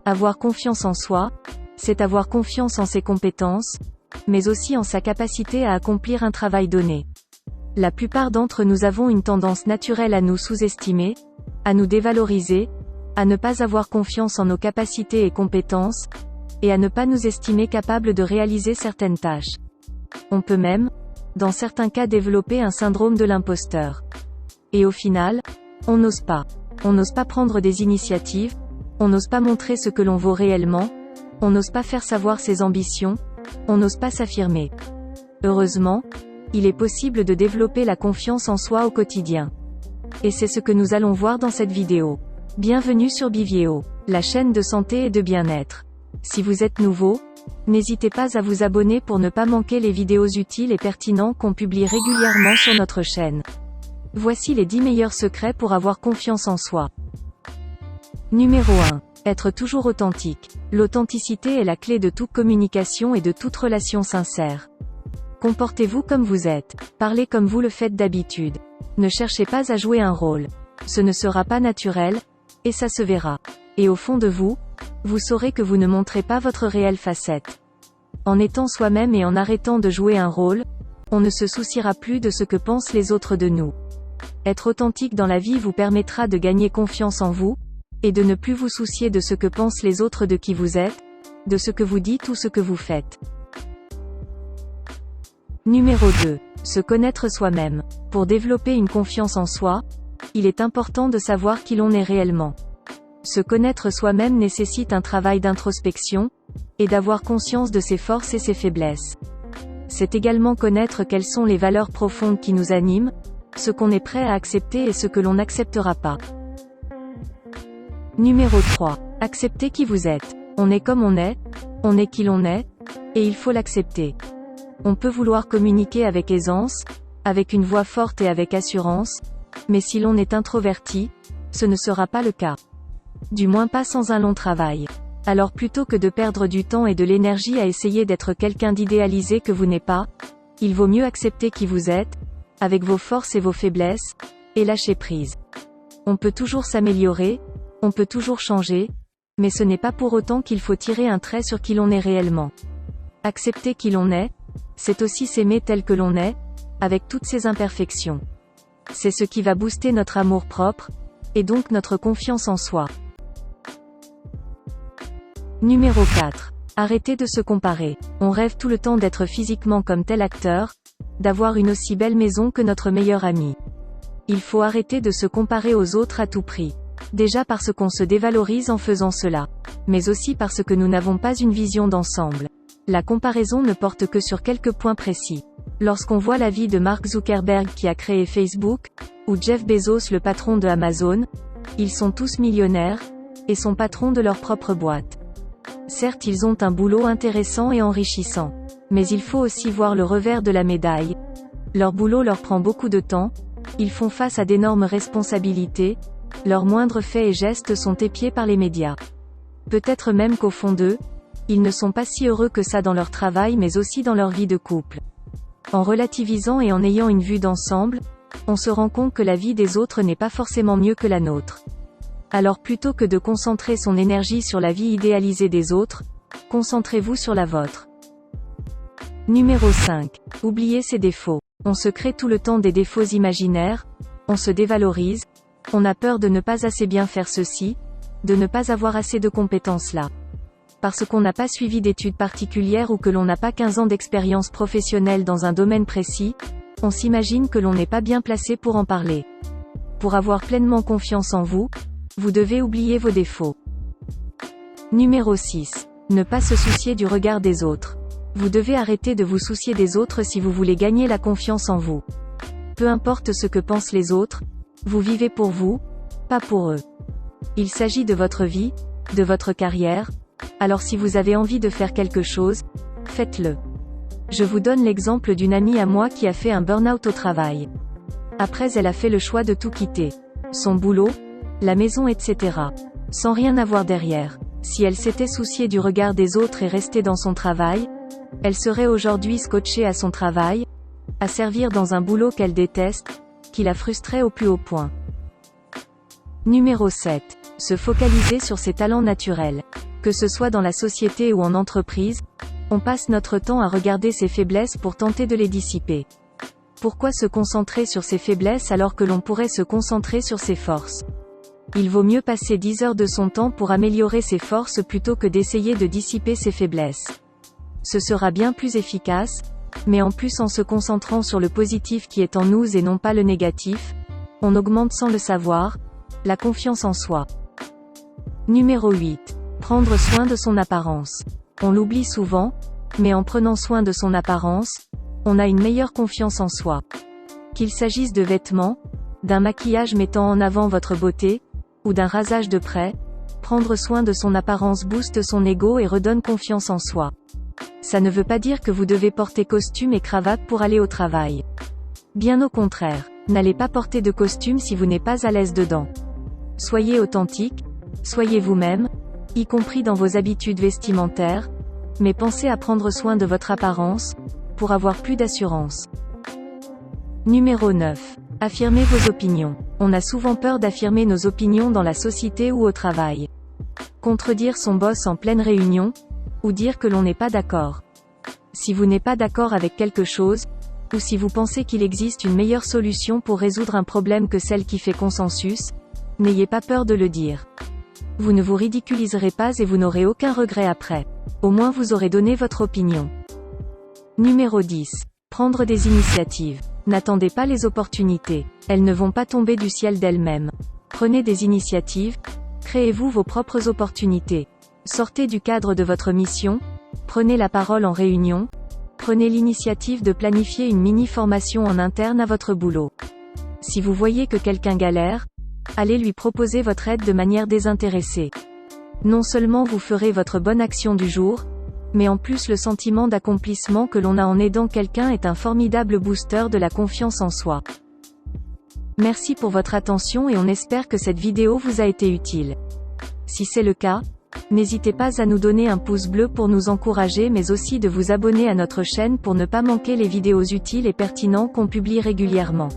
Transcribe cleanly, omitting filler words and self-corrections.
Avoir confiance en soi, c'est avoir confiance en ses compétences, mais aussi en sa capacité à accomplir un travail donné. La plupart d'entre nous avons une tendance naturelle à nous sous-estimer, à nous dévaloriser, à ne pas avoir confiance en nos capacités et compétences, et à ne pas nous estimer capables de réaliser certaines tâches. On peut même, dans certains cas, développer un syndrome de l'imposteur. Et au final, on n'ose pas. On n'ose pas prendre des initiatives, on n'ose pas montrer ce que l'on vaut réellement, on n'ose pas faire savoir ses ambitions, on n'ose pas s'affirmer. Heureusement, il est possible de développer la confiance en soi au quotidien. Et c'est ce que nous allons voir dans cette vidéo. Bienvenue sur Bivieo, la chaîne de santé et de bien-être. Si vous êtes nouveau, n'hésitez pas à vous abonner pour ne pas manquer les vidéos utiles et pertinentes qu'on publie régulièrement sur notre chaîne. Voici les 10 meilleurs secrets pour avoir confiance en soi. Numéro 1. Être toujours authentique. L'authenticité est la clé de toute communication et de toute relation sincère. Comportez-vous comme vous êtes. Parlez comme vous le faites d'habitude. Ne cherchez pas à jouer un rôle. Ce ne sera pas naturel, et ça se verra. Et au fond de vous, vous saurez que vous ne montrez pas votre réelle facette. En étant soi-même et en arrêtant de jouer un rôle, on ne se souciera plus de ce que pensent les autres de nous. Être authentique dans la vie vous permettra de gagner confiance en vous, et de ne plus vous soucier de ce que pensent les autres de qui vous êtes, de ce que vous dites ou ce que vous faites. Numéro 2. Se connaître soi-même. Pour développer une confiance en soi, il est important de savoir qui l'on est réellement. Se connaître soi-même nécessite un travail d'introspection, et d'avoir conscience de ses forces et ses faiblesses. C'est également connaître quelles sont les valeurs profondes qui nous animent, ce qu'on est prêt à accepter et ce que l'on n'acceptera pas. Numéro 3. Acceptez qui vous êtes. On est comme on est qui l'on est, et il faut l'accepter. On peut vouloir communiquer avec aisance, avec une voix forte et avec assurance, mais si l'on est introverti, ce ne sera pas le cas. Du moins pas sans un long travail. Alors plutôt que de perdre du temps et de l'énergie à essayer d'être quelqu'un d'idéalisé que vous n'êtes pas, il vaut mieux accepter qui vous êtes, avec vos forces et vos faiblesses, et lâcher prise. On peut toujours s'améliorer, on peut toujours changer, mais ce n'est pas pour autant qu'il faut tirer un trait sur qui l'on est réellement. Accepter qui l'on est, c'est aussi s'aimer tel que l'on est, avec toutes ses imperfections. C'est ce qui va booster notre amour-propre, et donc notre confiance en soi. Numéro 4. Arrêtez de se comparer. On rêve tout le temps d'être physiquement comme tel acteur, d'avoir une aussi belle maison que notre meilleur ami. Il faut arrêter de se comparer aux autres à tout prix. Déjà parce qu'on se dévalorise en faisant cela, mais aussi parce que nous n'avons pas une vision d'ensemble. La comparaison ne porte que sur quelques points précis. Lorsqu'on voit la vie de Mark Zuckerberg qui a créé Facebook, ou Jeff Bezos le patron de Amazon, ils sont tous millionnaires, et sont patrons de leur propre boîte. Certes, ils ont un boulot intéressant et enrichissant. Mais il faut aussi voir le revers de la médaille. Leur boulot leur prend beaucoup de temps, ils font face à d'énormes responsabilités, leurs moindres faits et gestes sont épiés par les médias. Peut-être même qu'au fond d'eux, ils ne sont pas si heureux que ça dans leur travail mais aussi dans leur vie de couple. En relativisant et en ayant une vue d'ensemble, on se rend compte que la vie des autres n'est pas forcément mieux que la nôtre. Alors plutôt que de concentrer son énergie sur la vie idéalisée des autres, concentrez-vous sur la vôtre. Numéro 5. Oubliez ses défauts. On se crée tout le temps des défauts imaginaires, on se dévalorise, on a peur de ne pas assez bien faire ceci, de ne pas avoir assez de compétences là. Parce qu'on n'a pas suivi d'études particulières ou que l'on n'a pas 15 ans d'expérience professionnelle dans un domaine précis, on s'imagine que l'on n'est pas bien placé pour en parler. Pour avoir pleinement confiance en vous, vous devez oublier vos défauts. Numéro 6. Ne pas se soucier du regard des autres. Vous devez arrêter de vous soucier des autres si vous voulez gagner la confiance en vous. Peu importe ce que pensent les autres, vous vivez pour vous, pas pour eux. Il s'agit de votre vie, de votre carrière, alors si vous avez envie de faire quelque chose, faites-le. Je vous donne l'exemple d'une amie à moi qui a fait un burn-out au travail. Après elle a fait le choix de tout quitter. Son boulot, la maison etc. Sans rien avoir derrière. Si elle s'était souciée du regard des autres et restée dans son travail, elle serait aujourd'hui scotchée à son travail, à servir dans un boulot qu'elle déteste, qui la frustrait au plus haut point. Numéro 7. Se focaliser sur ses talents naturels. Que ce soit dans la société ou en entreprise, on passe notre temps à regarder ses faiblesses pour tenter de les dissiper. Pourquoi se concentrer sur ses faiblesses alors que l'on pourrait se concentrer sur ses forces? Il vaut mieux passer 10 heures de son temps pour améliorer ses forces plutôt que d'essayer de dissiper ses faiblesses. Ce sera bien plus efficace, mais en plus en se concentrant sur le positif qui est en nous et non pas le négatif, on augmente sans le savoir, la confiance en soi. Numéro 8. Prendre soin de son apparence. On l'oublie souvent, mais en prenant soin de son apparence, on a une meilleure confiance en soi. Qu'il s'agisse de vêtements, d'un maquillage mettant en avant votre beauté, ou d'un rasage de près, prendre soin de son apparence booste son ego et redonne confiance en soi. Ça ne veut pas dire que vous devez porter costume et cravate pour aller au travail. Bien au contraire, n'allez pas porter de costume si vous n'êtes pas à l'aise dedans. Soyez authentique, soyez vous-même, y compris dans vos habitudes vestimentaires, mais pensez à prendre soin de votre apparence, pour avoir plus d'assurance. Numéro 9. Affirmez vos opinions. On a souvent peur d'affirmer nos opinions dans la société ou au travail. Contredire son boss en pleine réunion, ou dire que l'on n'est pas d'accord. Si vous n'êtes pas d'accord avec quelque chose, ou si vous pensez qu'il existe une meilleure solution pour résoudre un problème que celle qui fait consensus, n'ayez pas peur de le dire. Vous ne vous ridiculiserez pas et vous n'aurez aucun regret après. Au moins vous aurez donné votre opinion. Numéro 10. Prendre des initiatives. N'attendez pas les opportunités. Elles ne vont pas tomber du ciel d'elles-mêmes. Prenez des initiatives, créez-vous vos propres opportunités. Sortez du cadre de votre mission, prenez la parole en réunion, prenez l'initiative de planifier une mini-formation en interne à votre boulot. Si vous voyez que quelqu'un galère, allez lui proposer votre aide de manière désintéressée. Non seulement vous ferez votre bonne action du jour, mais en plus le sentiment d'accomplissement que l'on a en aidant quelqu'un est un formidable booster de la confiance en soi. Merci pour votre attention et on espère que cette vidéo vous a été utile. Si c'est le cas, n'hésitez pas à nous donner un pouce bleu pour nous encourager mais aussi de vous abonner à notre chaîne pour ne pas manquer les vidéos utiles et pertinentes qu'on publie régulièrement.